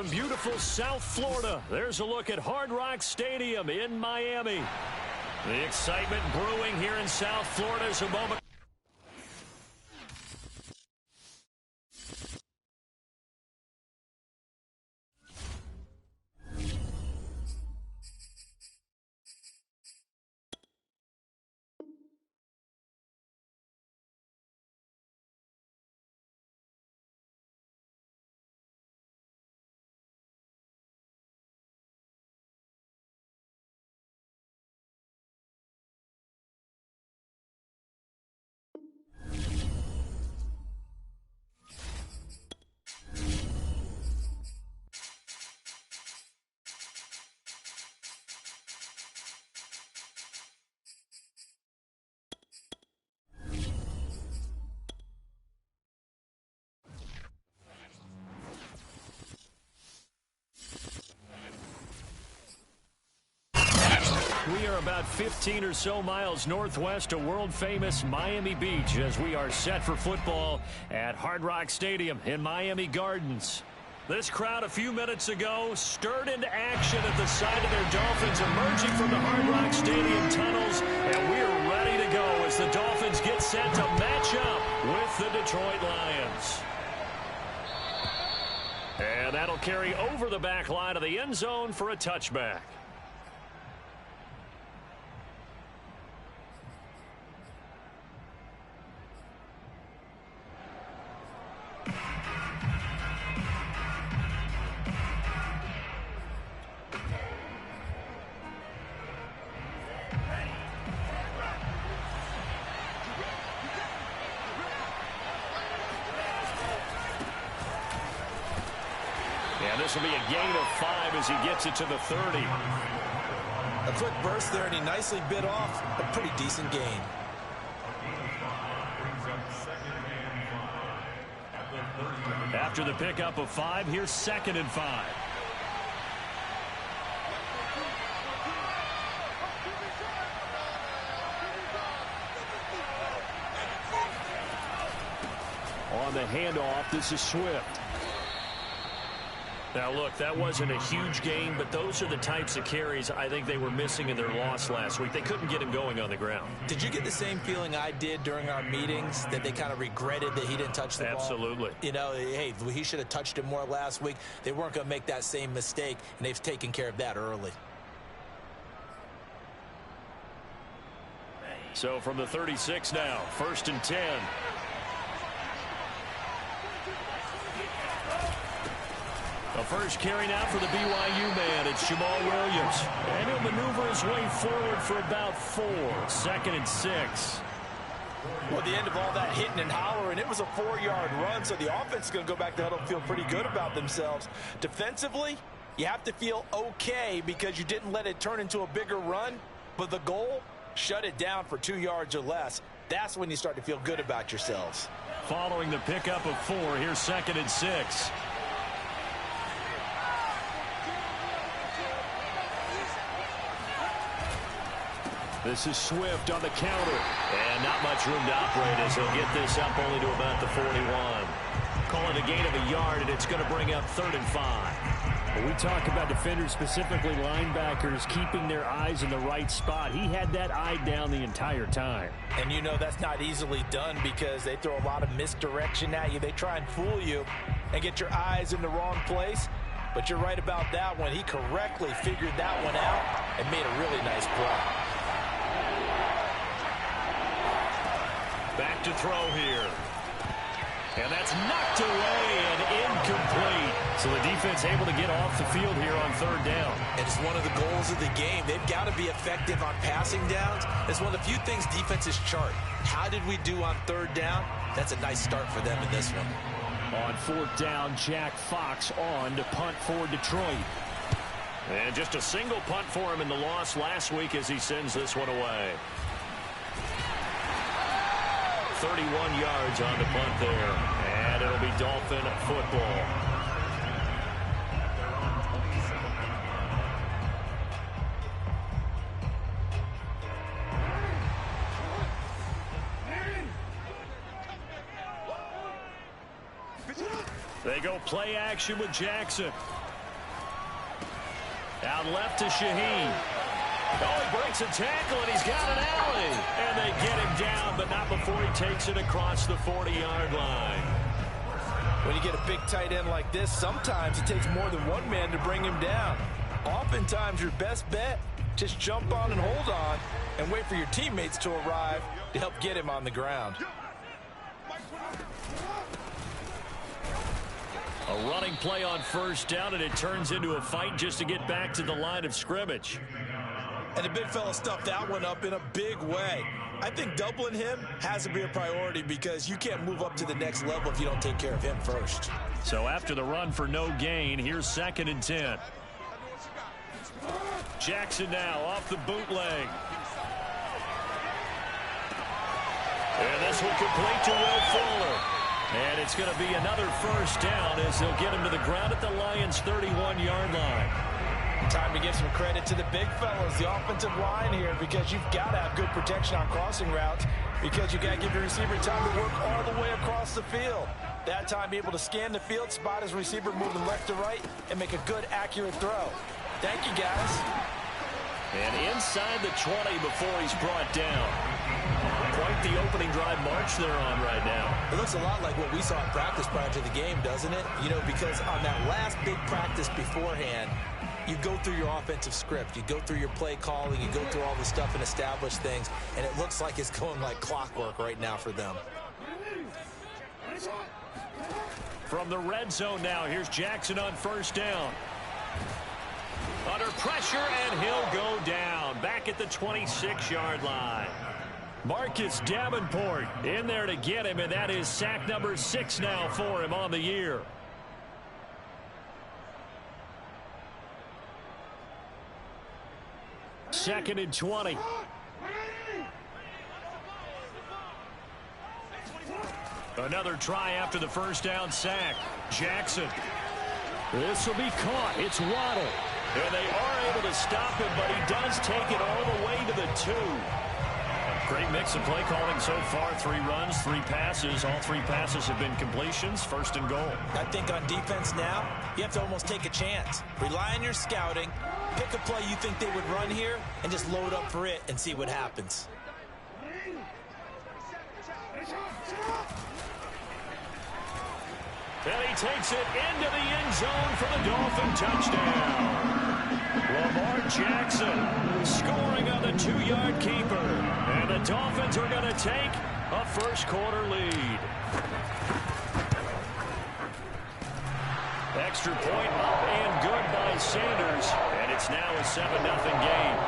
from beautiful South Florida, there's a look at Hard Rock Stadium in Miami. The excitement brewing here in South Florida is a moment. We are about 15 or so miles northwest of world-famous Miami Beach as we are set for football at Hard Rock Stadium in Miami Gardens. This crowd a few minutes ago stirred into action at the side of their Dolphins emerging from the Hard Rock Stadium tunnels, and we're ready to go as the Dolphins get set to match up with the Detroit Lions. And that'll carry over the back line of the end zone for a touchback. And this will be a gain of 5 as he gets it to the 30. A quick burst there, and he nicely bit off a pretty decent gain. After the pickup of 5, here's 2nd and 5. On the handoff, this is Swift. Now, look, that wasn't a huge gain, but those are the types of carries I think they were missing in their loss last week. They couldn't get him going on the ground. Did you get the same feeling I did during our meetings, that they kind of regretted that he didn't touch the ball? Absolutely. You know, hey, he should have touched it more last week. They weren't going to make that same mistake, and they've taken care of that early. So from the 36 now, 1st and 10. The first carry now for the BYU man. It's Jamal Williams. And he'll maneuver his way forward for about 4. 2nd and 6. Well, at the end of all that hitting and hollering, it was a 4-yard run, so the offense is going to go back to huddle and feel pretty good about themselves. Defensively, you have to feel okay because you didn't let it turn into a bigger run, but the goal, shut it down for 2 yards or less. That's when you start to feel good about yourselves. Following the pickup of 4, here's 2nd and 6. This is Swift on the counter. And not much room to operate as he'll get this up only to about the 41. Call it a gain of a yard, and it's going to bring up 3rd and 5. When we talk about defenders, specifically linebackers, keeping their eyes in the right spot. He had that eye down the entire time. And you know that's not easily done because they throw a lot of misdirection at you. They try and fool you and get your eyes in the wrong place. But you're right about that one. He correctly figured that one out and made a really nice play. Back to throw here. And that's knocked away and incomplete. So the defense able to get off the field here on 3rd down. And it's one of the goals of the game. They've got to be effective on passing downs. It's one of the few things defenses chart. How did we do on 3rd down? That's a nice start for them in this one. On 4th down, Jack Fox on to punt for Detroit. And just a single punt for him in the loss last week as he sends this one away. 31 yards on the punt there. And it'll be Dolphin football. They go play action with Jackson. Out left to Shaheen. Oh, he breaks a tackle, and he's got an alley. And they get him down, but not before he takes it across the 40-yard line. When you get a big tight end like this, sometimes it takes more than one man to bring him down. Oftentimes, your best bet, just jump on and hold on and wait for your teammates to arrive to help get him on the ground. A running play on first down, and it turns into a fight just to get back to the line of scrimmage. And the big fella stuffed that one up in a big way. I think doubling him has to be a priority because you can't move up to the next level if you don't take care of him first. So after the run for no gain, here's 2nd and 10. Jackson now off the bootleg. And this will complete to Will Fuller. And it's going to be another first down as they'll get him to the ground at the Lions' 31-yard line. Time to give some credit to the big fellas, the offensive line here, because you've got to have good protection on crossing routes because you've got to give your receiver time to work all the way across the field. That time be able to scan the field, spot his receiver moving left to right, and make a good, accurate throw. Thank you, guys. And inside the 20 before he's brought down. Quite the opening drive march they're on right now. It looks a lot like what we saw in practice prior to the game, doesn't it? You know, because on that last big practice beforehand, you go through your offensive script. You go through your play calling. You go through all the stuff and establish things. And it looks like it's going like clockwork right now for them. From the red zone now, here's Jackson on first down. Under pressure, and he'll go down. Back at the 26-yard line. Marcus Davenport in there to get him, and that is sack number 6 now for him on the year. Second and 20. Another try after the first down sack. Jackson. This will be caught. It's Waddle. And they are able to stop him, but he does take it all the way to the 2. Great mix of play calling so far. 3 runs, 3 passes. All 3 passes have been completions. First and goal. I think on defense now, you have to almost take a chance. Rely on your scouting. Pick a play you think they would run here and just load up for it and see what happens. And he takes it into the end zone for the Dolphin touchdown. Lamar Jackson scoring on the 2-yard keeper. And the Dolphins are going to take a first-quarter lead. Extra point up and good by Sanders. And it's now a 7-0 game.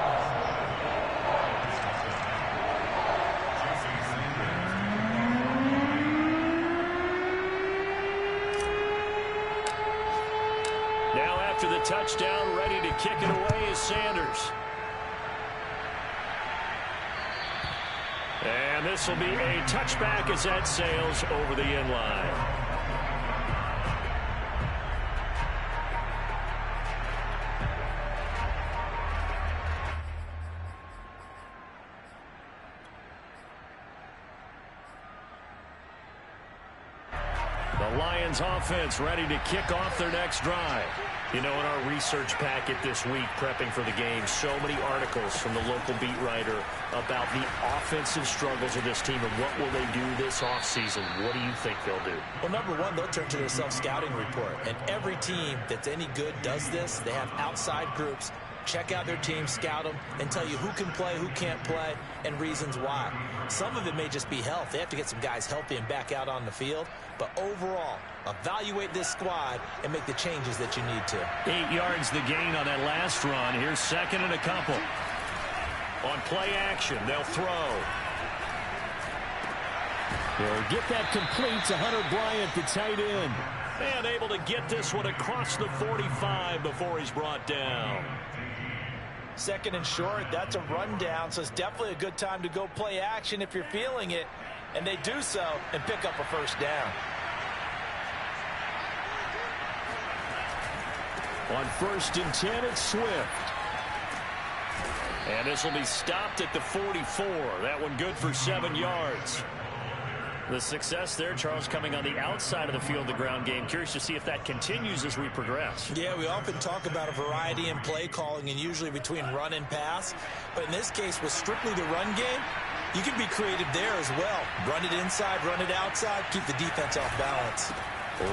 After the touchdown, ready to kick it away is Sanders. And this will be a touchback as that sails over the end line. The Lions offense ready to kick off their next drive. You know, in our research packet this week, prepping for the game, so many articles from the local beat writer about the offensive struggles of this team and what will they do this offseason. What do you think they'll do? Well, number one, they'll turn to their self-scouting report. And every team that's any good does this. They have outside groups. Check out their team, scout them, and tell you who can play, who can't play, and reasons why. Some of it may just be health. They have to get some guys healthy and back out on the field. But overall, evaluate this squad and make the changes that you need to. 8 yards the gain on that last run. Here's second and a couple. On play action, they'll throw. They'll get that complete to Hunter Bryant, the tight end. And able to get this one across the 45 before he's brought down. Second and short, that's a rundown, so it's definitely a good time to go play action if you're feeling it. And they do so and pick up a first down. On first and 10, it's Swift. And this will be stopped at the 44. That one good for 7 yards. The success there, Charles, coming on the outside of the field, the ground game. Curious to see if that continues as we progress. Yeah, we often talk about a variety in play calling and usually between run and pass. But in this case, with strictly the run game, you can be creative there as well. Run it inside, run it outside, keep the defense off balance.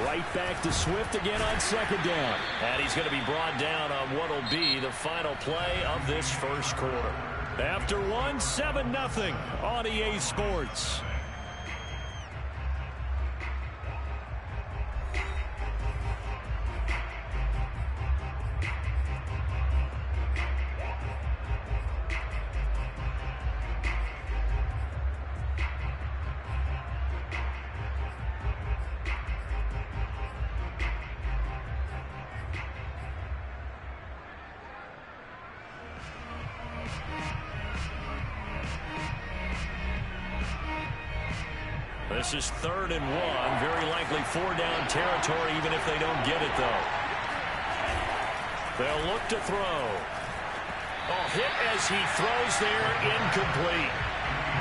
Right back to Swift again on second down. And he's going to be brought down on what will be the final play of this first quarter. After one, 7-0 on EA Sports. This is 3rd and 1. Very likely 4-down territory, even if they don't get it, though. They'll look to throw. Oh, hit as he throws there, incomplete.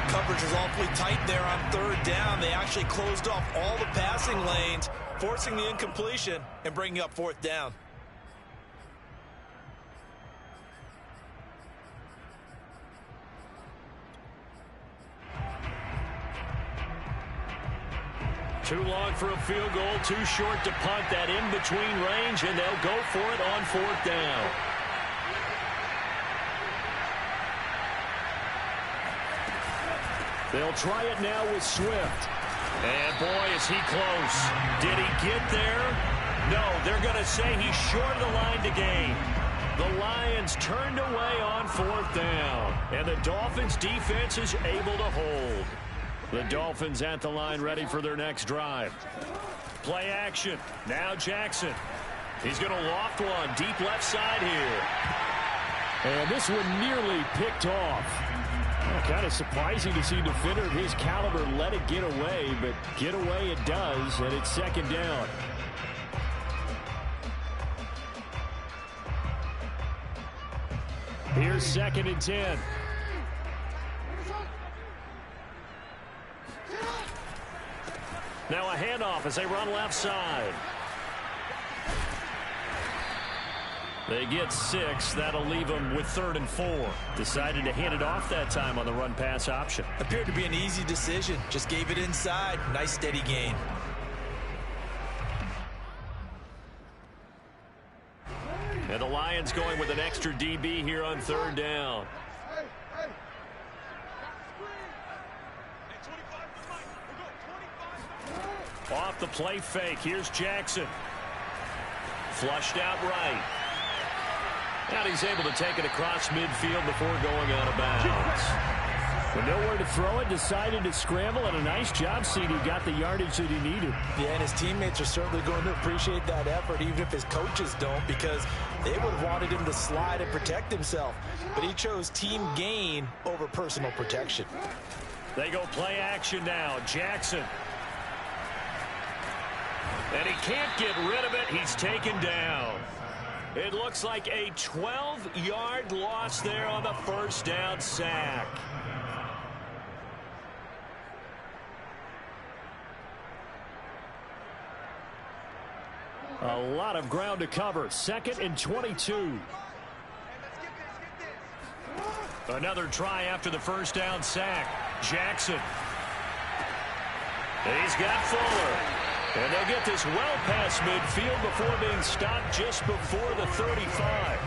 Coverage was awfully tight there on 3rd down. They actually closed off all the passing lanes, forcing the incompletion and bringing up 4th down. Too long for a field goal, too short to punt. That in-between range, and they'll go for it on 4th down. They'll try it now with Swift. And boy, is he close. Did he get there? No, they're going to say he's short of the line to gain. The Lions turned away on 4th down. And the Dolphins' defense is able to hold. The Dolphins at the line, ready for their next drive. Play action. Now Jackson. He's going to loft one. Deep left side here. And this one nearly picked off. Kind of surprising to see a defender of his caliber let it get away, but get away it does, and it's 2nd down. Here's 2nd and 10. Now a handoff as they run left side. They get 6. That'll leave them with 3rd and 4. Decided to hand it off that time on the run-pass option. Appeared to be an easy decision. Just gave it inside. Nice steady gain. And the Lions going with an extra DB here on 3rd down. Off the play fake. Here's Jackson. Flushed out right. And he's able to take it across midfield before going out of bounds. With nowhere to throw it, decided to scramble, and a nice job, CD. Got the yardage that he needed. Yeah, and his teammates are certainly going to appreciate that effort, even if his coaches don't, because they would have wanted him to slide and protect himself. But he chose team gain over personal protection. They go play action now. Jackson. And he can't get rid of it. He's taken down. It looks like a 12-yard loss there on the 1st down sack. A lot of ground to cover. 2nd and 22. Another try after the 1st down sack. Jackson. He's got Fuller. And they'll get this well past midfield before being stopped just before the 35.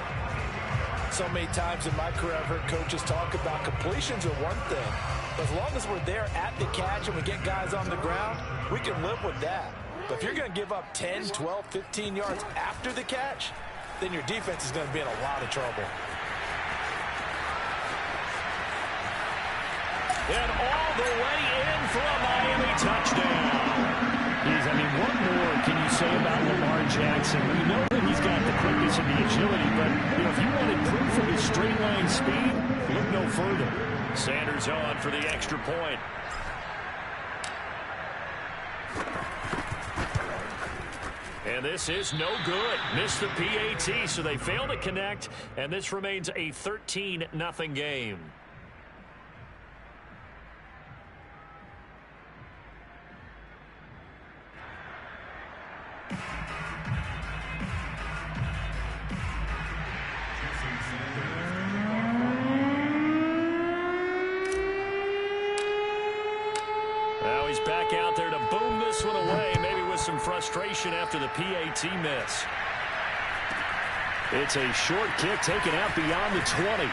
So many times in my career, I've heard coaches talk about completions are one thing. But as long as we're there at the catch and we get guys on the ground, we can live with that. But if you're going to give up 10, 12, 15 yards after the catch, then your defense is going to be in a lot of trouble. And all the way in for a Miami touchdown. What more can you say about Lamar Jackson? We know that he's got the quickness and the agility, but if you wanted proof of his straight line speed, look no further. Sanders on for the extra point. And this is no good. Missed the PAT, so they fail to connect, and this remains a 13-0 game. Now he's back out there to boom this one away, maybe with some frustration after the PAT miss. It's a short kick taken out beyond the 20.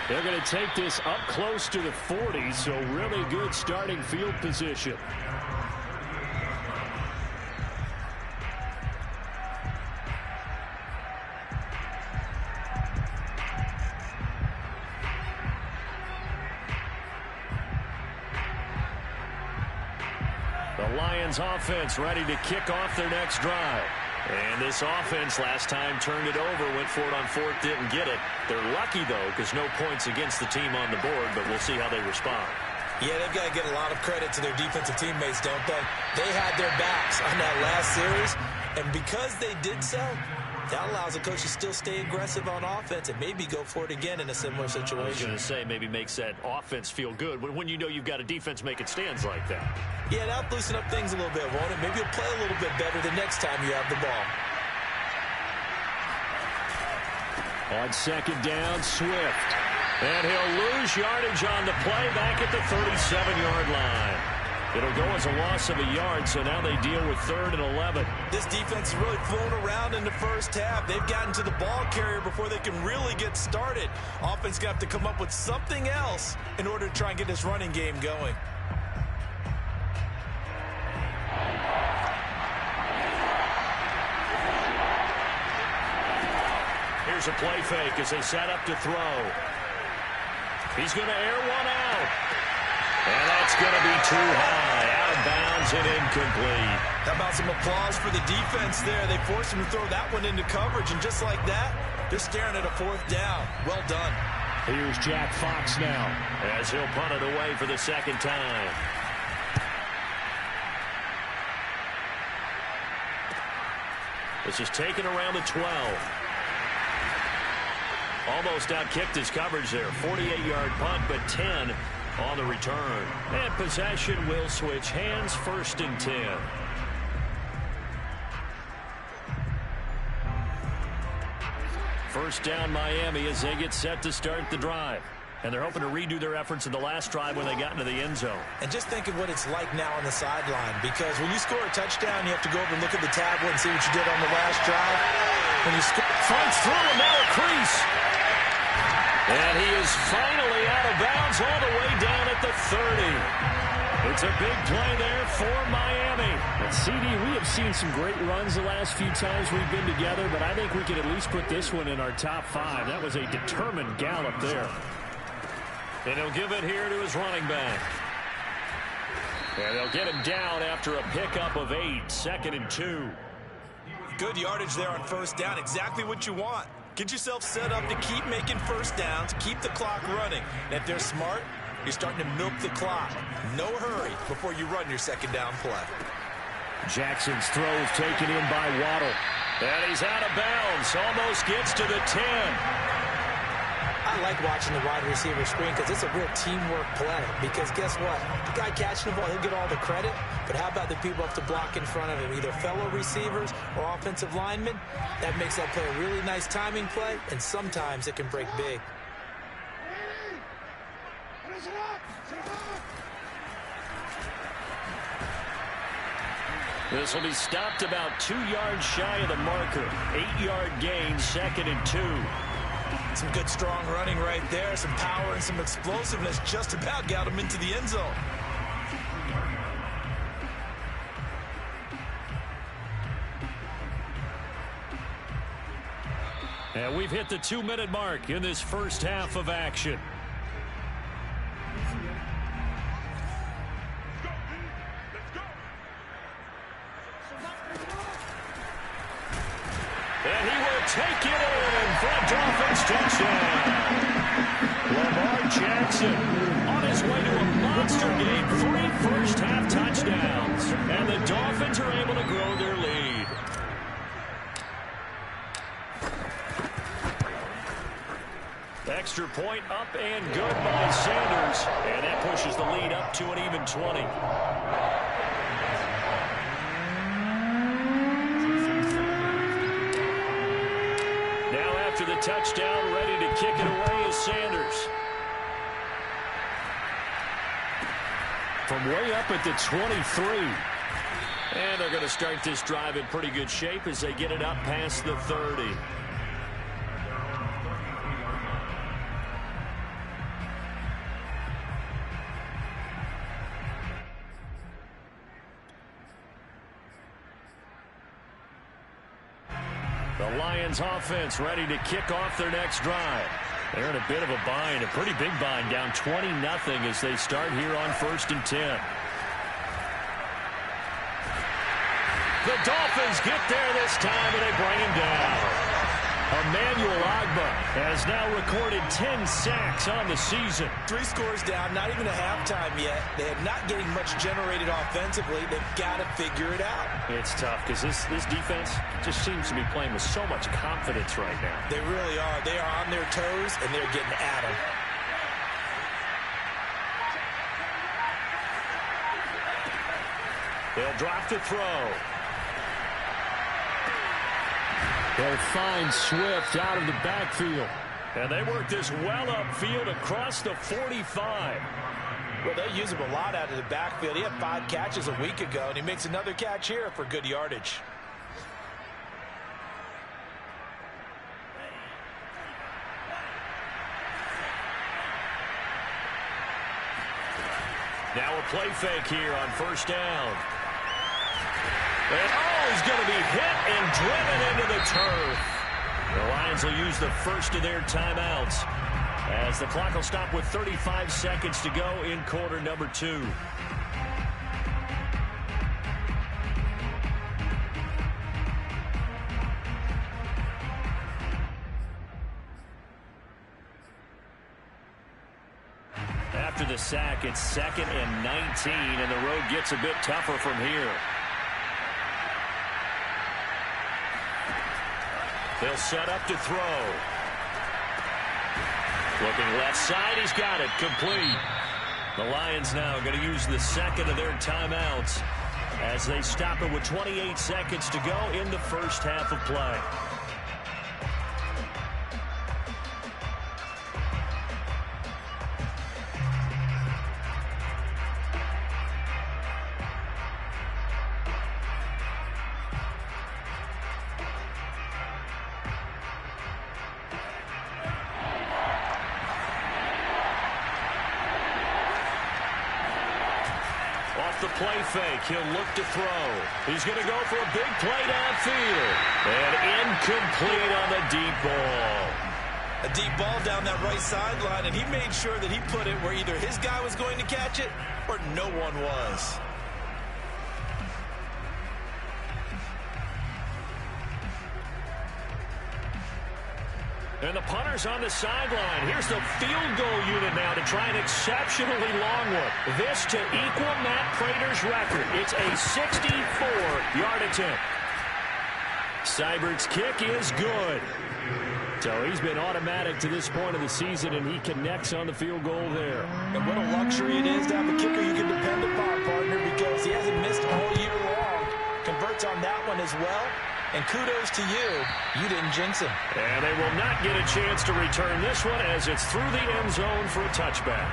They're going to take this up close to the 40, so really good starting field position. The Lions offense ready to kick off their next drive. And this offense last time turned it over, went for it on fourth, didn't get it. They're lucky, though, because no points against the team on the board, but we'll see how they respond. Yeah, they've got to get a lot of credit to their defensive teammates, don't they? They had their backs on that last series, and because they did so, that allows the coach to still stay aggressive on offense and maybe go for it again in a similar situation. I was going to say, maybe makes that offense feel good when you know you've got a defense making stands like that. Yeah, that'll loosen up things a little bit, won't it? Maybe you'll play a little bit better the next time you have the ball. On second down, Swift. And he'll lose yardage on the play back at the 37-yard line. It'll go as a loss of a yard, so now they deal with 3rd and 11. This defense has really flown around in the first half. They've gotten to the ball carrier before they can really get started. Offense got to come up with something else in order to try and get this running game going. Here's a play fake as they set up to throw. He's going to air one out. And that's going to be too high. Out of bounds and incomplete. How about some applause for the defense there? They forced him to throw that one into coverage, and just like that, they're staring at a 4th down. Well done. Here's Jack Fox now, as he'll punt it away for the second time. This is taken around the 12. Almost outkicked his coverage there. 48-yard punt, but 10 on the return. And possession will switch hands, 1st and 10. First down Miami as they get set to start the drive. And they're hoping to redo their efforts in the last drive when they got into the end zone. And just think of what it's like now on the sideline, because when you score a touchdown, you have to go over and look at the tablet and see what you did on the last drive. When you score, fronts through and now a crease. And he is finally out of bounds all the way down at the 30. It's a big play there for Miami. And CD, we have seen some great runs the last few times we've been together, but I think we could at least put this one in our top 5. That was a determined gallop there. And he'll give it here to his running back. And they'll get him down after a pickup of 8, 2nd and 2. Good yardage there on first down. Exactly what you want. Get yourself set up to keep making first downs, keep the clock running. And if they're smart, you're starting to milk the clock. No hurry before you run your second down play. Jackson's throw is taken in by Waddle. And he's out of bounds. Almost gets to the 10. I like watching the wide receiver screen because it's a real teamwork play. Because guess what? The guy catching the ball, he'll get all the credit. But how about the people up to block in front of him, either fellow receivers or offensive linemen? That makes that play a really nice timing play, and sometimes it can break big. This will be stopped about 2 yards shy of the marker. 8-yard gain, 2nd and 2. Some good, strong running right there. Some power and some explosiveness just about got him into the end zone. And we've hit the 2-minute mark in this first half of action. And he will take it in for a Dolphins touchdown. Lamar Jackson on his way to a monster game. 3 first-half touchdowns. And the Dolphins are able to grow their lead. Extra point up and good by Sanders. And that pushes the lead up to an even 20. After the touchdown, ready to kick it away is Sanders. from way up at the 23. And they're going to start this drive in pretty good shape as they get it up past the 30. The Lions offense ready to kick off their next drive. They're in a bit of a bind, a pretty big bind, down 20-0 as they start here on 1st and 10. The Dolphins get there this time, and they bring him down. Emmanuel Ogbah has now recorded 10 sacks on the season. 3 scores down, not even a halftime yet. They are not getting much generated offensively. They've got to figure it out. It's tough because this defense just seems to be playing with so much confidence right now. They really are. They are on their toes, and they're getting at them. They'll drop to throw. They'll find Swift out of the backfield. And they work this well upfield across the 45. Well, they use him a lot out of the backfield. He had 5 catches a week ago, and he makes another catch here for good yardage. Now a play fake here on 1st down. And he's going to be hit and driven into the turf. The Lions will use the first of their timeouts as the clock will stop with 35 seconds to go in quarter number 2. After the sack, it's 2nd and 19, and the road gets a bit tougher from here. They'll set up to throw. Looking left side, he's got it, complete. The Lions now going to use the second of their timeouts as they stop it with 28 seconds to go in the first half of play. The play fake. He'll look to throw. He's going to go for a big play downfield. And incomplete on the deep ball. A deep ball down that right sideline, and he made sure that he put it where either his guy was going to catch it or no one was. And the punter's on the sideline. Here's the field goal unit now to try an exceptionally long one. This to equal Matt Prater's record. It's a 64-yard attempt. Seibert's kick is good. So he's been automatic to this point of the season, and he connects on the field goal there. And what a luxury it is to have a kicker you can depend upon, partner, because he hasn't missed all year long. Converts on that one as well. And kudos to you. You didn't jinx him. And they will not get a chance to return this one as it's through the end zone for a touchback.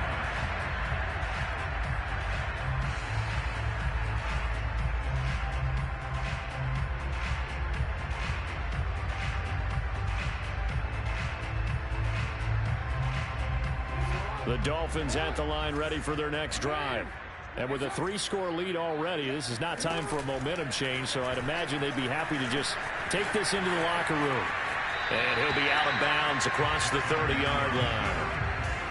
The Dolphins at the line ready for their next drive. And with a 3-score lead already, this is not time for a momentum change, so I'd imagine they'd be happy to just take this into the locker room. And he'll be out of bounds across the 30-yard line.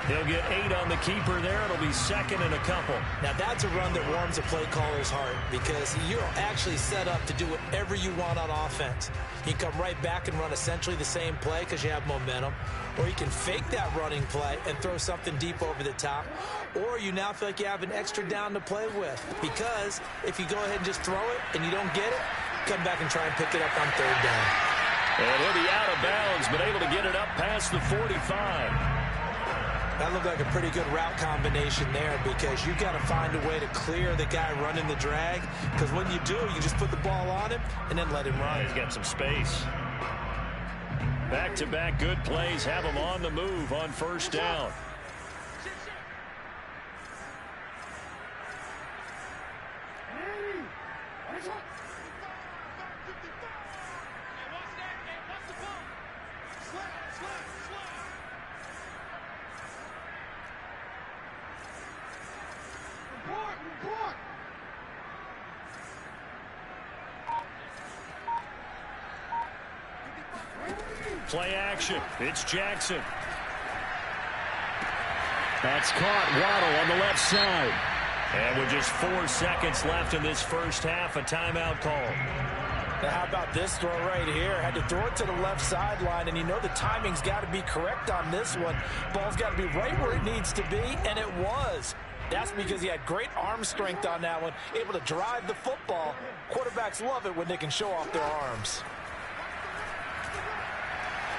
He'll get 8 on the keeper there. It'll be 2nd and a couple. Now that's a run that warms a play caller's heart because you're actually set up to do whatever you want on offense. You can come right back and run essentially the same play because you have momentum. Or you can fake that running play and throw something deep over the top. Or you now feel like you have an extra down to play with. Because if you go ahead and just throw it and you don't get it, come back and try and pick it up on 3rd down. And he'll be out of bounds, but able to get it up past the 45. That looked like a pretty good route combination there because you've got to find a way to clear the guy running the drag. Because when you do, you just put the ball on him and then let him run. He's got some space. Back-to-back good plays have him on the move on 1st down. Play action. It's Jackson. That's caught. Waddle on the left side. And with just 4 seconds left in this first half, a timeout call. Now how about this throw right here? Had to throw it to the left sideline, and you know the timing's got to be correct on this one. Ball's got to be right where it needs to be, and it was. That's because he had great arm strength on that one, able to drive the football. Quarterbacks love it when they can show off their arms.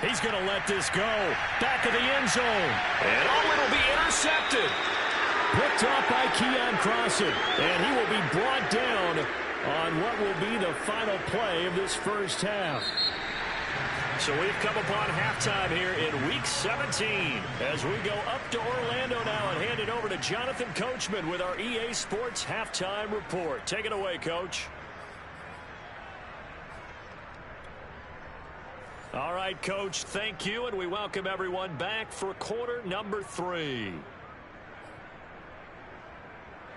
He's going to let this go. Back of the end zone. And it'll be intercepted. Picked off by Keon Crossan. And he will be brought down on what will be the final play of this first half. So we've come upon halftime here in Week 17 as we go up to Orlando now and hand it over to Jonathan Coachman with our EA Sports Halftime Report. Take it away, Coach. All right, Coach, thank you, and we welcome everyone back for quarter number 3.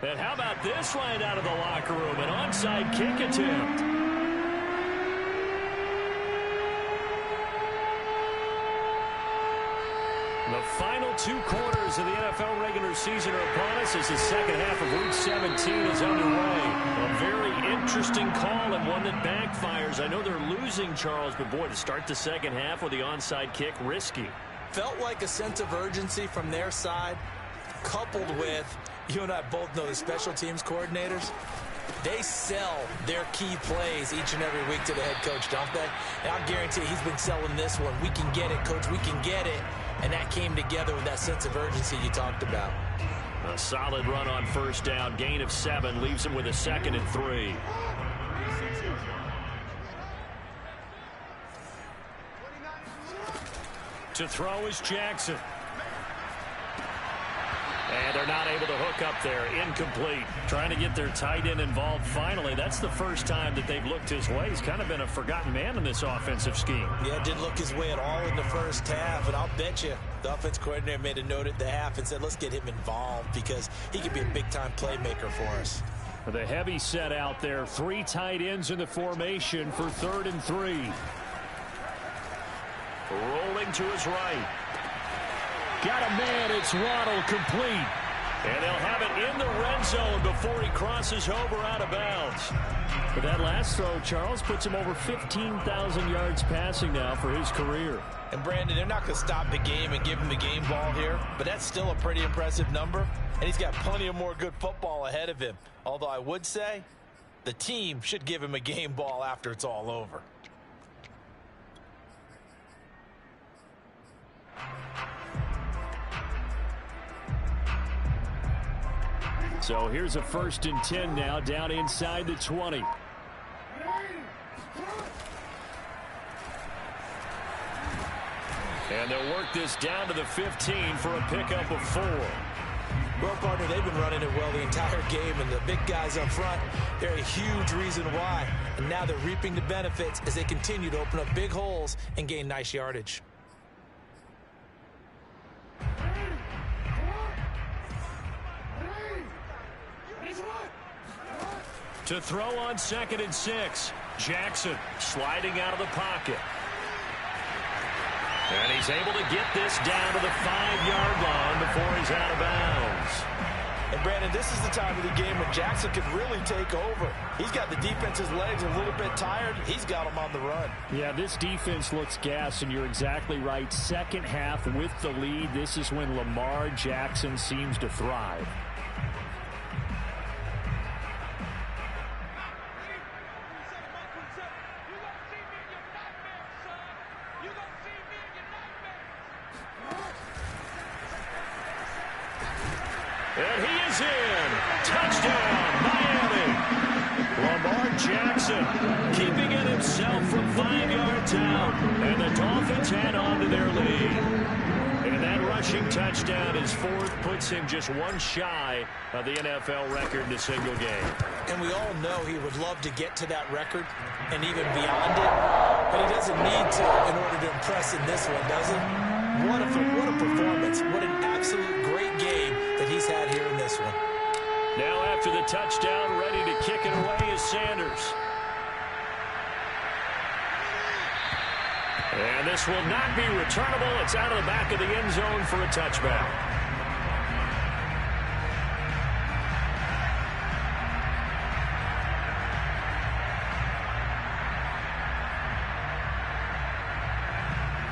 And how about this right out of the locker room? An onside kick attempt. The final 2 quarters of the NFL regular season are upon us as the second half of Week 17 is underway. A very interesting call and one that backfires. I know they're losing, Charles, but boy, to start the second half with the onside kick, risky. Felt like a sense of urgency from their side, coupled with, you and I both know the special teams coordinators, they sell their key plays each and every week to the head coach, don't they? And I'll guarantee he's been selling this one. We can get it, Coach. We can get it. And that came together with that sense of urgency you talked about. A solid run on first down. Gain of 7 leaves him with a 2nd and 3. To throw is Jackson. And they're not able to hook up there. Incomplete. Trying to get their tight end involved finally. That's the first time that they've looked his way. He's kind of been a forgotten man in this offensive scheme. Yeah, didn't look his way at all in the first half. And I'll bet you the offense coordinator made a note at the half and said, let's get him involved because he could be a big-time playmaker for us. The heavy set out there. 3 tight ends in the formation for 3rd and 3. Rolling to his right. Got a man. It's Waddle, complete. And they'll have it in the red zone before he crosses over out of bounds. But that last throw, Charles, puts him over 15,000 yards passing now for his career. And, Brandon, they're not going to stop the game and give him the game ball here, but that's still a pretty impressive number, and he's got plenty of more good football ahead of him. Although I would say the team should give him a game ball after it's all over. So here's a 1st and 10 now, down inside the 20. And they'll work this down to the 15 for a pickup of 4. Well, partner, they've been running it well the entire game, and the big guys up front, they're a huge reason why. And now they're reaping the benefits as they continue to open up big holes and gain nice yardage. To throw on 2nd and 6. Jackson sliding out of the pocket. And he's able to get this down to the 5-yard line before he's out of bounds. And, Brandon, this is the time of the game when Jackson could really take over. He's got the defense's legs a little bit tired. He's got them on the run. Yeah, this defense looks gassed, and you're exactly right. Second half with the lead, this is when Lamar Jackson seems to thrive. And he is in. Touchdown, Miami. Lamar Jackson keeping it himself from 5 yards out. And the Dolphins head on to their lead. And that rushing touchdown, his 4th, puts him just 1 shy of the NFL record in a single game. And we all know he would love to get to that record and even beyond it. But he doesn't need to in order to impress in this one, does he? What a performance. What an absolute great game that he's had here in this one. Now after the touchdown, ready to kick it away is Sanders. And this will not be returnable. It's out of the back of the end zone for a touchback.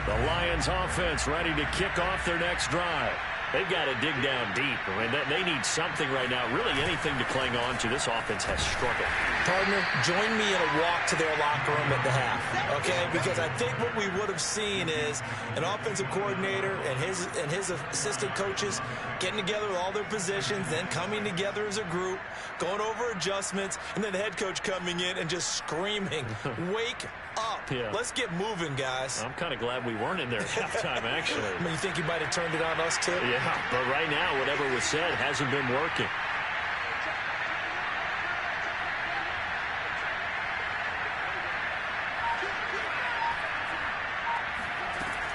The Lions offense ready to kick off their next drive. They've got to dig down deep. I mean, they need something right now, really anything to cling on to. This offense has struggled. Partner, join me in a walk to their locker room at the half, okay? Because I think what we would have seen is an offensive coordinator and his assistant coaches getting together with all their positions, then coming together as a group, going over adjustments, and then the head coach coming in and just screaming, wake up. Yeah. Let's get moving, guys. I'm kind of glad we weren't in there at halftime, actually. I mean, you think he might have turned it on us, too? Yeah, but right now, whatever was said hasn't been working.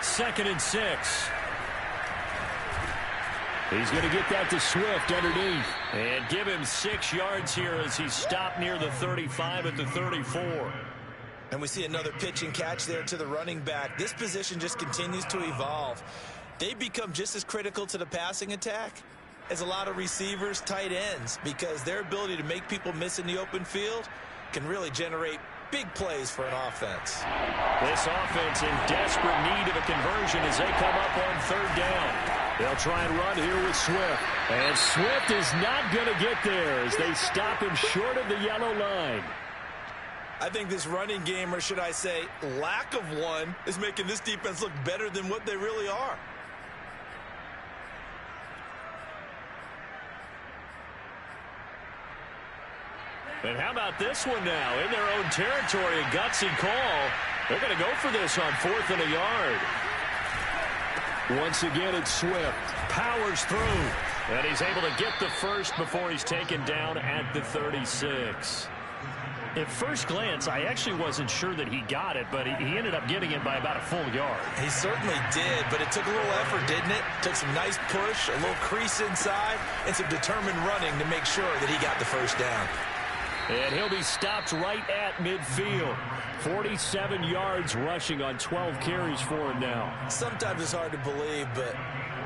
Second and 6. He's going to get that to Swift underneath. And give him 6 yards here as he's stopped near the 35 at the 34. And we see another pitch and catch there to the running back. This position just continues to evolve. They become just as critical to the passing attack as a lot of receivers, tight ends, because their ability to make people miss in the open field can really generate big plays for an offense. This offense in desperate need of a conversion as they come up on third down. They'll try and run here with Swift. And Swift is not going to get there as they stop him short of the yellow line. I think this running game, or should I say lack of one, is making this defense look better than what they really are. And how about this one now? In their own territory, a gutsy call. They're going to go for this on 4th and a yard. Once again, it's Swift. Powers through. And he's able to get the first before he's taken down at the 36. At first glance, I actually wasn't sure that he got it, but he ended up getting it by about a full yard. He certainly did, but it took a little effort, didn't it? Took some nice push, a little crease inside, and some determined running to make sure that he got the first down. And he'll be stopped right at midfield. 47 yards rushing on 12 carries for him now. Sometimes it's hard to believe, but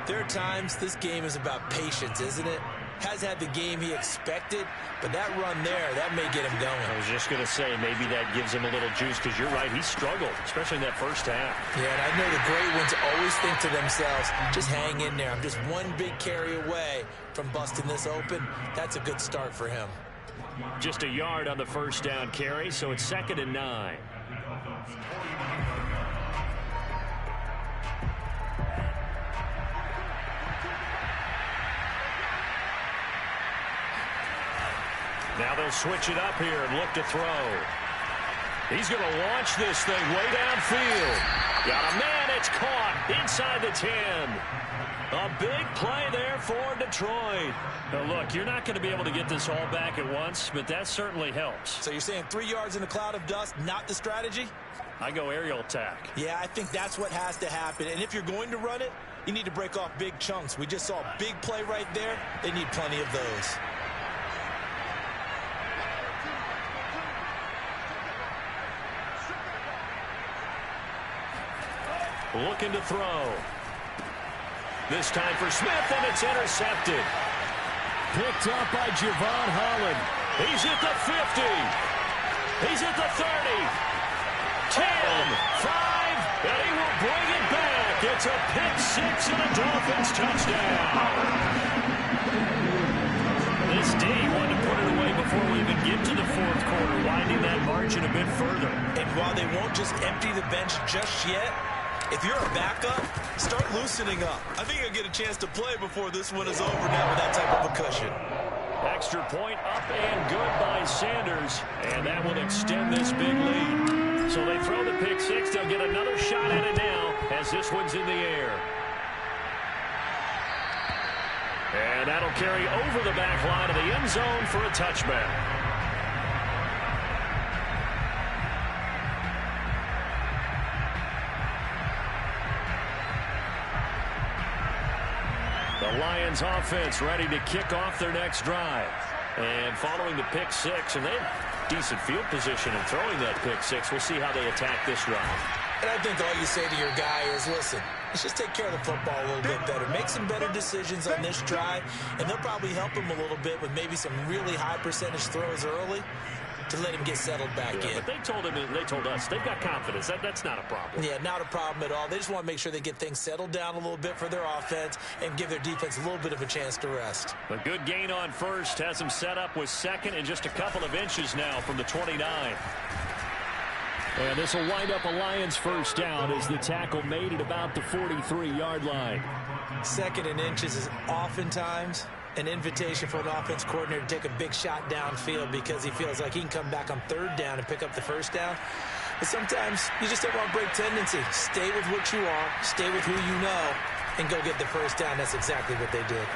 there are times this game is about patience, isn't it? Has had the game he expected, but that run there, that may get him going. I was just going to say, maybe that gives him a little juice, because you're right, he struggled, especially in that first half. Yeah, and I know the great ones always think to themselves, just hang in there. I'm just one big carry away from busting this open. That's a good start for him. Just a yard on the first down carry, so it's 2nd and 9. Now they'll switch it up here and look to throw. He's going to launch this thing way downfield. Got a man, it's caught inside the 10. A big play there for Detroit. Now look, you're not going to be able to get this all back at once, but that certainly helps. So you're saying 3 yards in a cloud of dust, not the strategy? I go aerial attack. Yeah, I think that's what has to happen. And if you're going to run it, you need to break off big chunks. We just saw a big play right there. They need plenty of those. Looking to throw. This time for Smith, and it's intercepted. Picked up by Javon Holland. He's at the 50. He's at the 30. 10, 5, and he will bring it back. It's a pick six and a Dolphins touchdown. This D wanted to put it away before we even get to the fourth quarter, winding that margin a bit further. And while they won't just empty the bench just yet, if you're a backup, start loosening up. I think you'll get a chance to play before this one is over now with that type of a cushion. Extra point up and good by Sanders, and that will extend this big lead. So they throw the pick six. They'll get another shot at it now as this one's in the air. And that'll carry over the back line of the end zone for a touchback. The Lions offense ready to kick off their next drive. And following the pick six, and they have decent field position in throwing that pick six. We'll see how they attack this drive. And I think all you say to your guy is, listen, let's just take care of the football a little bit better. Make some better decisions on this drive, and they'll probably help him a little bit with maybe some really high percentage throws early to let him get settled back in. But they told him, they told us, they've got confidence. That's not a problem. Yeah, not a problem at all. They just want to make sure they get things settled down a little bit for their offense and give their defense a little bit of a chance to rest. A good gain on first has them set up with second and just a couple of inches now from the 29. And this will wind up a Lions first down as the tackle made at about the 43-yard line. Second and inches is oftentimes an invitation for an offense coordinator to take a big shot downfield because he feels like he can come back on third down and pick up the first down. But sometimes you just don't want to break tendency. Stay with what you are, stay with who you know, and go get the first down. That's exactly what they did.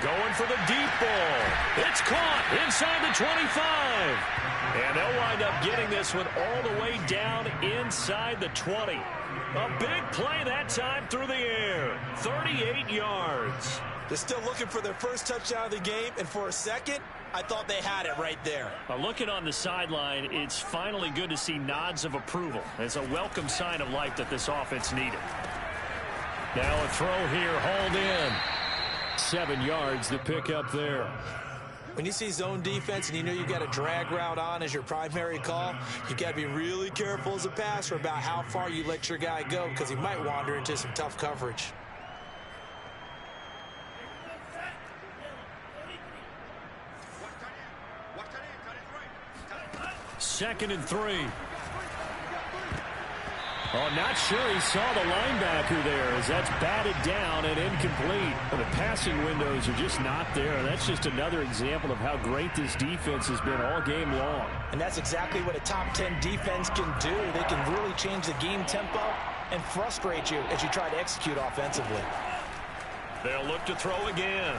Going for the deep ball. It's caught inside the 25. And they'll wind up getting this one all the way down inside the 20. A big play that time through the air. 38 yards. They're still looking for their first touchdown of the game, and for a second, I thought they had it right there. Looking on the sideline, it's finally good to see nods of approval. It's a welcome sign of life that this offense needed. Now a throw here, hauled in. 7 yards to pick up there. When you see zone defense and you know you've got a drag route on as your primary call, you've got to be really careful as a passer about how far you let your guy go because he might wander into some tough coverage. Second and 3. Oh, not sure he saw the linebacker there as that's batted down and incomplete. Well, the passing windows are just not there. That's just another example of how great this defense has been all game long. And that's exactly what a top 10 defense can do. They can really change the game tempo and frustrate you as you try to execute offensively. They'll look to throw again.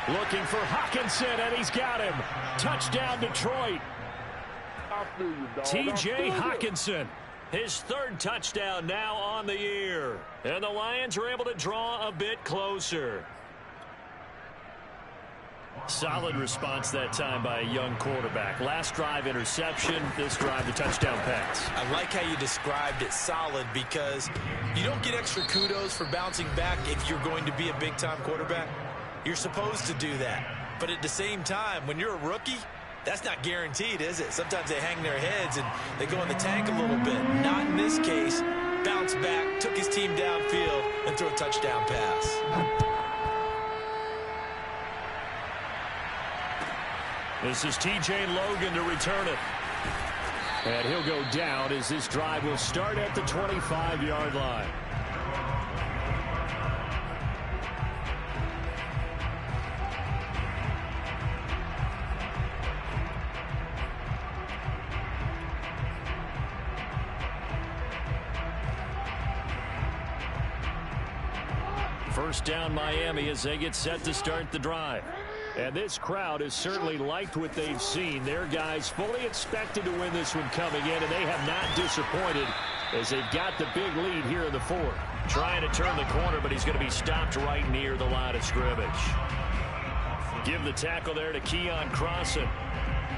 Looking for Hockenson, and he's got him. Touchdown, Detroit. T.J. Hockenson, his third touchdown now on the year. And the Lions are able to draw a bit closer. Solid response that time by a young quarterback. Last drive interception, this drive the touchdown pass. I like how you described it, solid, because you don't get extra kudos for bouncing back if you're going to be a big-time quarterback. You're supposed to do that. But at the same time, when you're a rookie, that's not guaranteed, is it? Sometimes they hang their heads and they go in the tank a little bit. Not in this case. Bounced back, took his team downfield, and threw a touchdown pass. This is T.J. Logan to return it. And he'll go down as this drive will start at the 25-yard line. First down Miami as they get set to start the drive. And this crowd has certainly liked what they've seen. Their guys fully expected to win this one coming in, and they have not disappointed as they've got the big lead here in the fourth. Trying to turn the corner, but he's going to be stopped right near the line of scrimmage. Give the tackle there to Keon Crossan.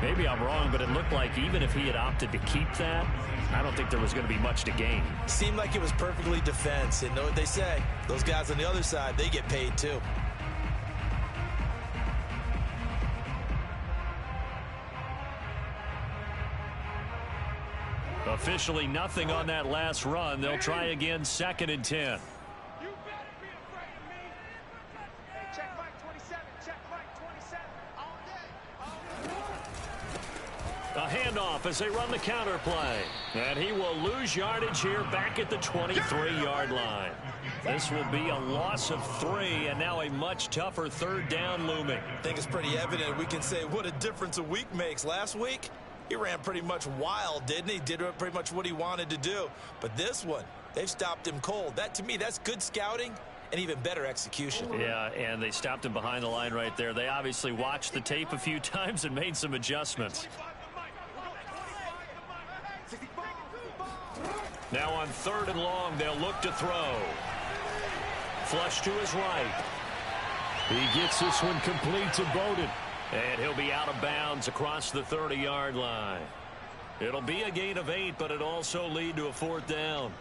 Maybe I'm wrong, but it looked like even if he had opted to keep that, I don't think there was going to be much to gain. Seemed like it was perfectly defense. And know what they say? Those guys on the other side, they get paid too. Officially nothing on that last run. They'll try again, 2nd and 10. A handoff as they run the counter play. And he will lose yardage here back at the 23-yard line. This will be a loss of 3, and now a much tougher third down looming. I think it's pretty evident. We can say what a difference a week makes. Last week, he ran pretty much wild, didn't he? Did pretty much what he wanted to do. But this one, they've stopped him cold. That, to me, that's good scouting and even better execution. Yeah, and they stopped him behind the line right there. They obviously watched the tape a few times and made some adjustments. Now on 3rd and long, they'll look to throw. Flush to his right. He gets this one complete to Bowden. And he'll be out of bounds across the 30-yard line. It'll be a gain of 8, but it also lead to a 4th down.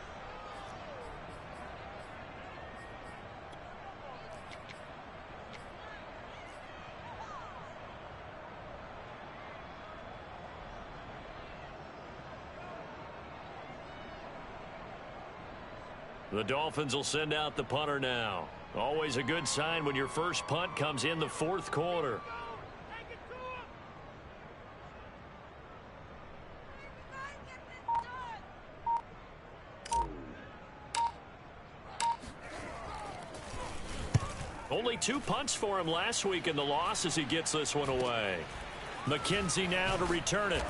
The Dolphins will send out the punter now. Always a good sign when your first punt comes in the 4th quarter. Only 2 punts for him last week in the loss as he gets this one away. McKenzie now to return it.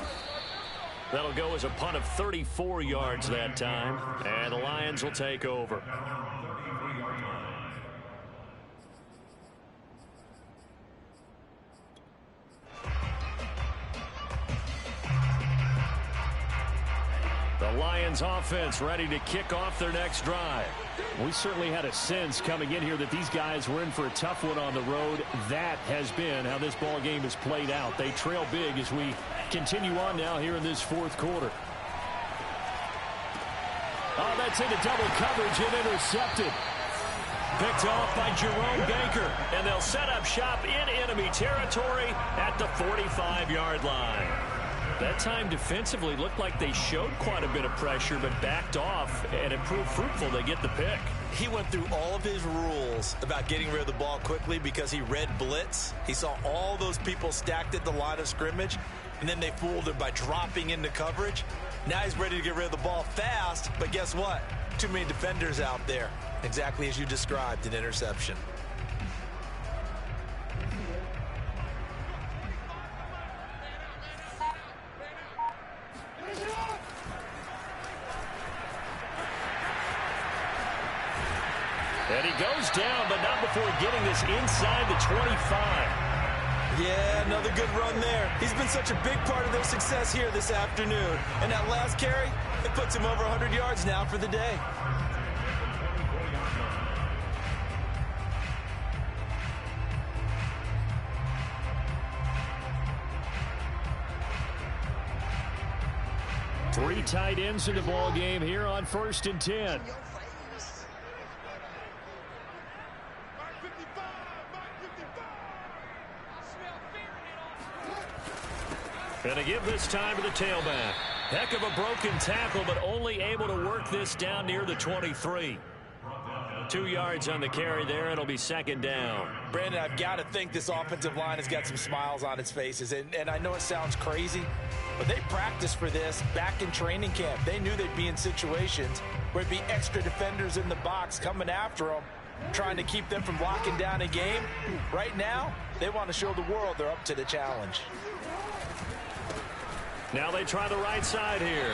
That'll go as a punt of 34 yards that time, and the Lions will take over. The Lions offense ready to kick off their next drive. We certainly had a sense coming in here that these guys were in for a tough one on the road. That has been how this ball game has played out. They trail big as we continue on now here in this 4th quarter. Oh, that's into double coverage and intercepted. Picked off by Jerome Baker, and they'll set up shop in enemy territory at the 45-yard line. That time defensively looked like they showed quite a bit of pressure but backed off, and it proved fruitful. They get the pick. He went through all of his rules about getting rid of the ball quickly because he read blitz. He saw all those people stacked at the line of scrimmage, and then they fooled him by dropping into coverage. Now he's ready to get rid of the ball fast, but guess what? Too many defenders out there. Exactly as you described, an interception. And he goes down, but not before getting this inside the 25. Yeah, another good run there. He's been such a big part of their success here this afternoon. And that last carry, it puts him over 100 yards now for the day. Three tight ends in the ball game here on 1st and 10. Gonna give this time to the tailback. Heck of a broken tackle, but only able to work this down near the 23. 2 yards on the carry there. It'll be 2nd down. Brandon, I've got to think this offensive line has got some smiles on its faces. And I know it sounds crazy, but they practiced for this back in training camp. They knew they'd be in situations where it'd be extra defenders in the box coming after them, trying to keep them from locking down a game. Right now, they want to show the world they're up to the challenge. Now they try the right side here.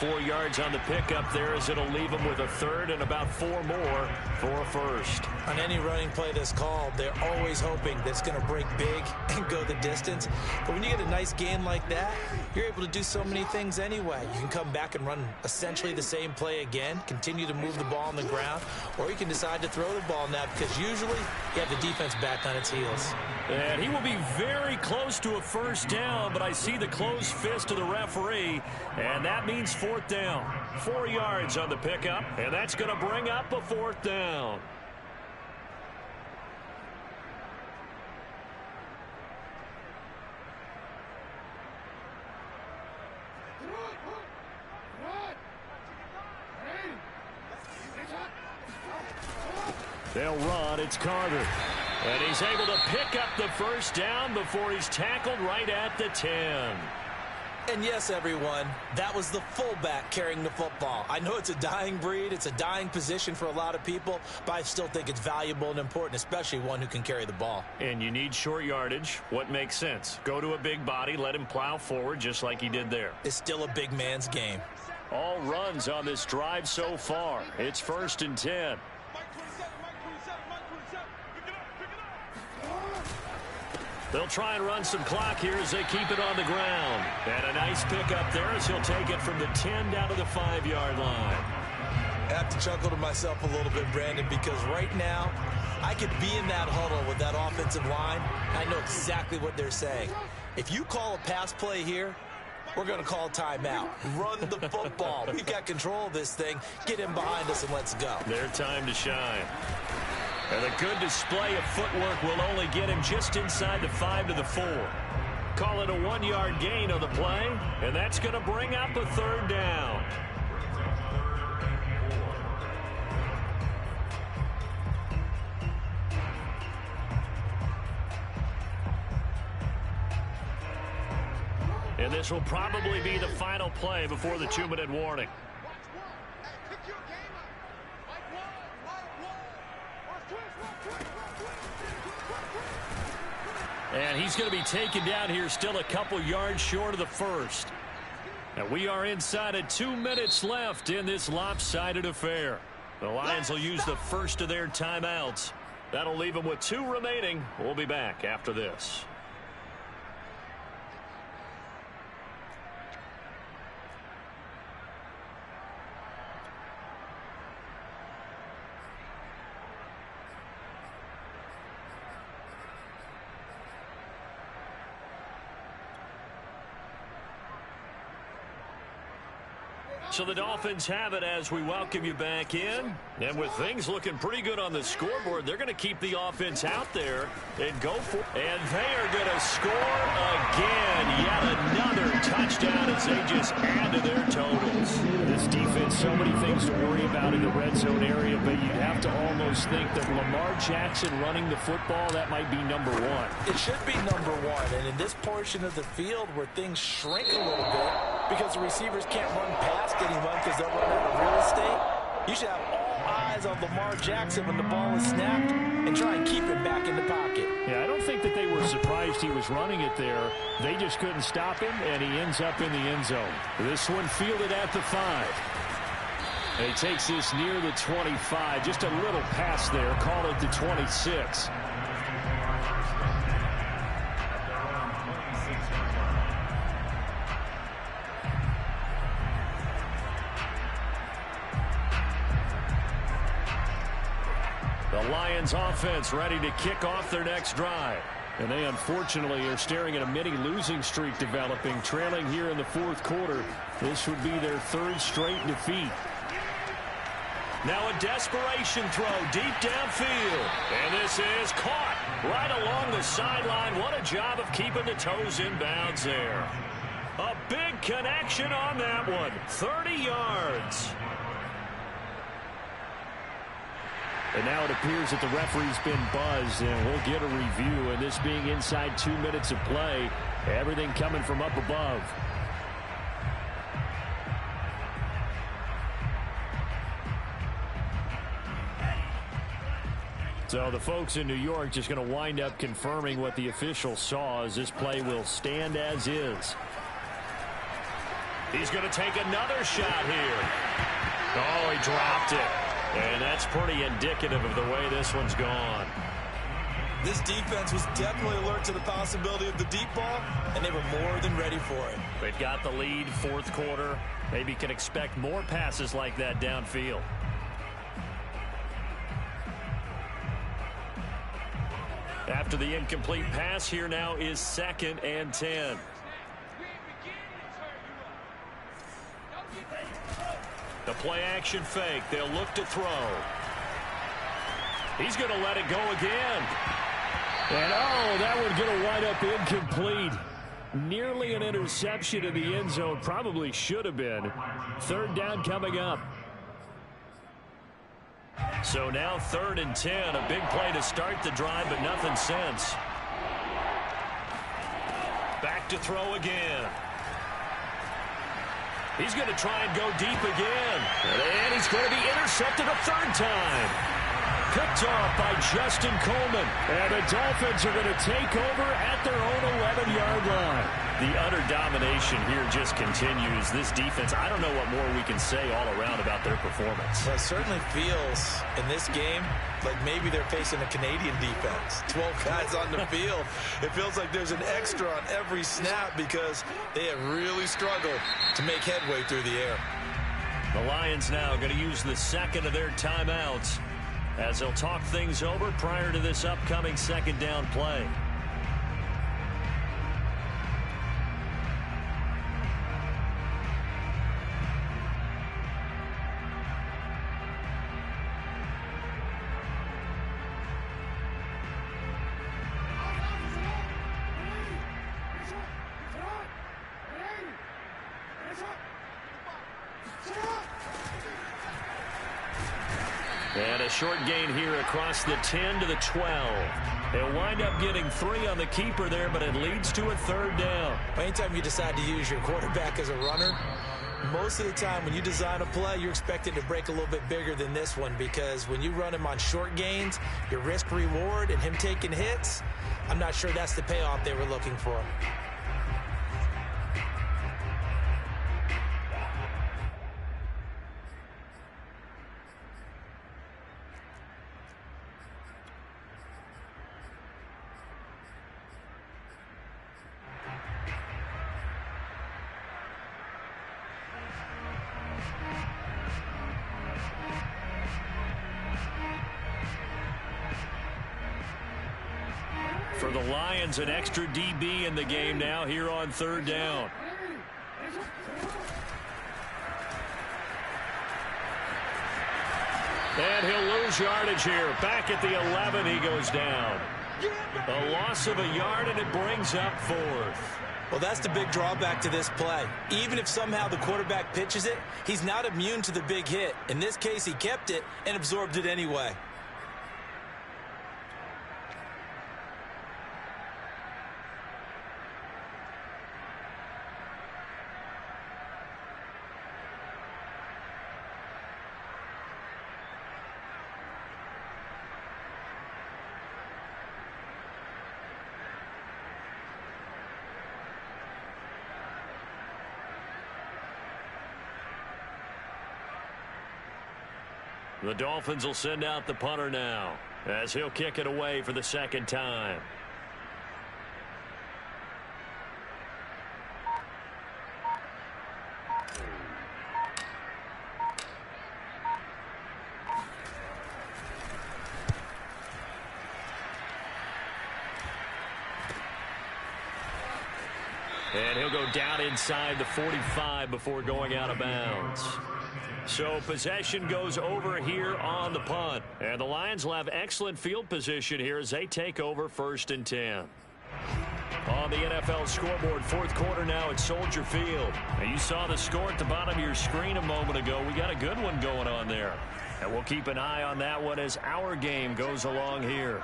4 yards on the pickup there as it'll leave them with a 3rd and about 4 more for a 1st. On any running play that's called, they're always hoping that it's going to break big and go the distance. But when you get a nice game like that, you're able to do so many things anyway. You can come back and run essentially the same play again, continue to move the ball on the ground, or you can decide to throw the ball now because usually you have the defense back on its heels. And he will be very close to a 1st down, but I see the closed fist of the referee, and that means 4th down. 4 yards on the pickup, and that's going to bring up a 4th down. They'll run. It's Carter. And he's able to pick up the 1st down before he's tackled right at the 10. And yes, everyone, that was the fullback carrying the football. I know it's a dying breed. It's a dying position for a lot of people, but I still think it's valuable and important, especially one who can carry the ball. And you need short yardage. What makes sense? Go to a big body, let him plow forward just like he did there. It's still a big man's game. All runs on this drive so far. It's 1st and 10. They'll try and run some clock here as they keep it on the ground. And a nice pickup there as he'll take it from the 10 down to the 5-yard line. I have to chuckle to myself a little bit, Brandon, because right now I could be in that huddle with that offensive line. I know exactly what they're saying. If you call a pass play here, we're going to call timeout. Run the football. We've got control of this thing. Get him behind us and let's go. Their time to shine. And a good display of footwork will only get him just inside the 5 to the 4. Call it a 1-yard gain on the play, and that's going to bring up a 3rd down. And this will probably be the final play before the 2-minute warning. And he's going to be taken down here still a couple yards short of the 1st. And we are inside of 2 minutes left in this lopsided affair. The Lions will use the first of their timeouts. That'll leave them with 2 remaining. We'll be back after this. So the Dolphins have it as we welcome you back in. And with things looking pretty good on the scoreboard, they're going to keep the offense out there and go for it. And they are going to score again. Yet another touchdown as they just add to their totals. This defense, so many things to worry about in the red zone area, but you'd have to almost think that Lamar Jackson running the football, that might be number 1. It should be number 1. And in this portion of the field where things shrink a little bit because the receivers can't run past anyone because they'll run out of real estate, you should have all eyes on Lamar Jackson when the ball is snapped and try and keep him back in the pocket. Yeah, I don't think that they were surprised he was running it there. They just couldn't stop him, and he ends up in the end zone. This one fielded at the 5. And he takes this near the 25. Just a little pass there. Call it the 26. The Lions offense ready to kick off their next drive. And they unfortunately are staring at a mini losing streak developing, trailing here in the 4th quarter. This would be their 3rd straight defeat. Now a desperation throw deep downfield. And this is caught right along the sideline. What a job of keeping the toes in bounds there. A big connection on that one. 30 yards. And now it appears that the referee's been buzzed, and we'll get a review. And this being inside 2 minutes of play, everything coming from up above. So the folks in New York just going to wind up confirming what the official saw, as this play will stand as is. He's going to take another shot here. Oh, he dropped it. And that's pretty indicative of the way this one's gone. This defense was definitely alert to the possibility of the deep ball, and they were more than ready for it. They've got the lead, 4th quarter. Maybe can expect more passes like that downfield. After the incomplete pass, here now is 2nd and 10. The play action fake. They'll look to throw. He's going to let it go again. And oh, that one's going to wind up incomplete. Nearly an interception in the end zone. Probably should have been. 3rd down coming up. So now 3rd and 10. A big play to start the drive, but nothing since. Back to throw again. He's going to try and go deep again. And he's going to be intercepted a 3rd time. Picked off by Justin Coleman. And the Dolphins are going to take over at their own 11-yard line. The utter domination here just continues. This defense, I don't know what more we can say all around about their performance. Well, it certainly feels in this game like maybe they're facing a Canadian defense. 12 guys on the field. It feels like there's an extra on every snap because they have really struggled to make headway through the air. The Lions now going to use the 2nd of their timeouts as they'll talk things over prior to this upcoming 2nd down play. And a short gain here across the 10 to the 12. They'll wind up getting 3 on the keeper there, but it leads to a third down. Anytime you decide to use your quarterback as a runner, most of the time when you design a play, you're expected to break a little bit bigger than this one, because when you run him on short gains, your risk-reward and him taking hits, I'm not sure that's the payoff they were looking for. For the Lions, an extra DB in the game now here on third down. And he'll lose yardage here. Back at the 11, he goes down. A loss of a yard, and it brings up 4th. Well, that's the big drawback to this play. Even if somehow the quarterback pitches it, he's not immune to the big hit. In this case, he kept it and absorbed it anyway. The Dolphins will send out the punter now, as he'll kick it away for the second time. And he'll go down inside the 45 before going out of bounds. So possession goes over here on the punt. And the Lions will have excellent field position here as they take over 1st and 10. On the NFL scoreboard, 4th quarter now at Soldier Field. And you saw the score at the bottom of your screen a moment ago. We got a good one going on there. And we'll keep an eye on that one as our game goes along here.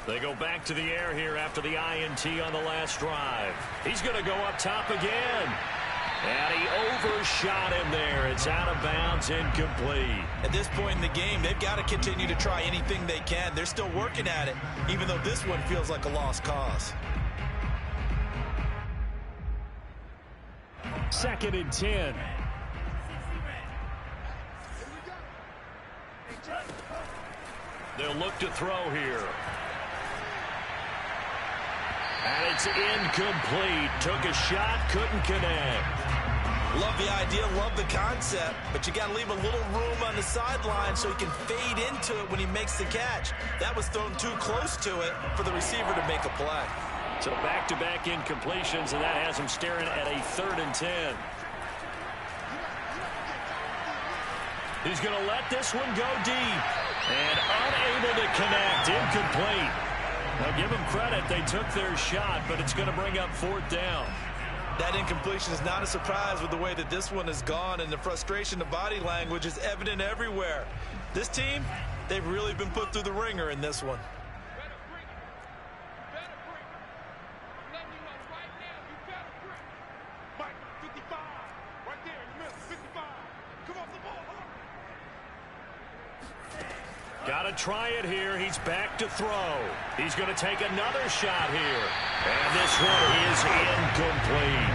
They go back to the air here after the INT on the last drive. He's going to go up top again. And he overshot him there. It's out of bounds, incomplete. At this point in the game, they've got to continue to try anything they can. They're still working at it, even though this one feels like a lost cause. 2nd and 10. They'll look to throw here. And it's incomplete. Took a shot, couldn't connect. Love the idea, love the concept, but you got to leave a little room on the sideline so he can fade into it when he makes the catch. That was thrown too close to it for the receiver to make a play. So back-to-back incompletions, and that has him staring at a 3rd and 10. He's going to let this one go deep. And unable to connect. Incomplete. Now give them credit. They took their shot, but it's going to bring up 4th down. That incompletion is not a surprise with the way that this one has gone, and the frustration, the body language is evident everywhere. This team, they've really been put through the ringer in this one. Got to try it here. He's back to throw. He's going to take another shot here. And this one is incomplete.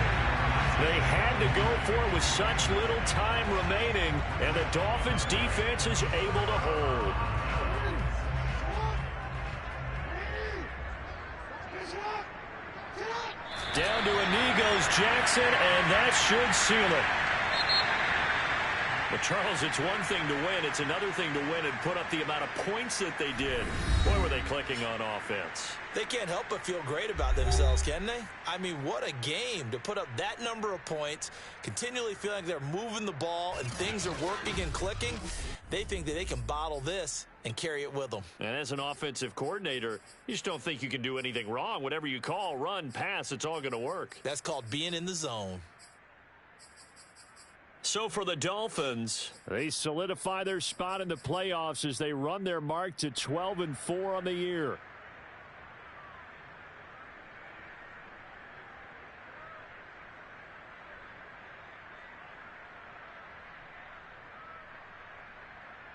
They had to go for it with such little time remaining, and the Dolphins' defense is able to hold. Down to a knee goes Jackson, and that should seal it. But, Charles, it's one thing to win. It's another thing to win and put up the amount of points that they did. Boy, were they clicking on offense. They can't help but feel great about themselves, can they? I mean, what a game to put up that number of points, continually feeling like they're moving the ball and things are working and clicking. They think that they can bottle this and carry it with them. And as an offensive coordinator, you just don't think you can do anything wrong. Whatever you call, run, pass, it's all going to work. That's called being in the zone. So for the Dolphins, they solidify their spot in the playoffs as they run their mark to 12-4 on the year.